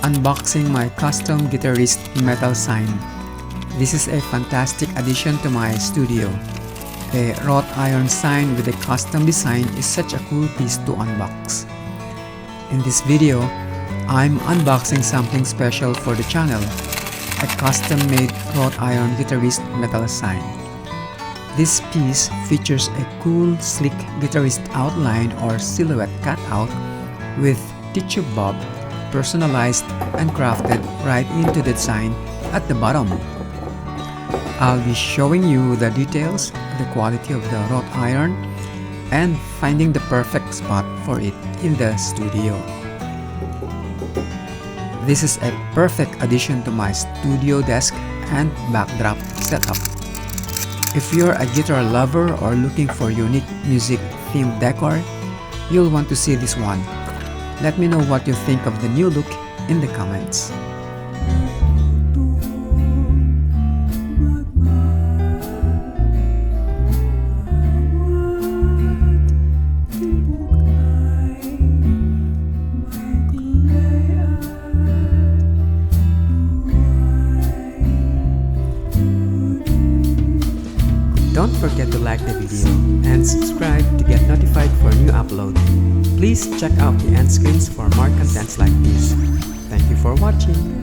Unboxing my custom Guitarist Metal Sign. This is a fantastic addition to my studio. A wrought iron sign with a custom design is such a cool piece to unbox. In this video, I'm unboxing something special for the channel, a custom-made wrought iron Guitarist Metal Sign. This piece features a cool, sleek guitarist outline or silhouette cutout with tissue bob, personalized and crafted right into the design at the bottom. I'll be showing you the details, the quality of the wrought iron, and finding the perfect spot for it in the studio. This is a perfect addition to my studio desk and backdrop setup. If you're a guitar lover or looking for unique music-themed decor, you'll want to see this one. Let me know what you think of the new look in the comments. Don't forget to like the video and subscribe to get notified for new upload. Please check out the end screens for more contents like this. Thank you for watching.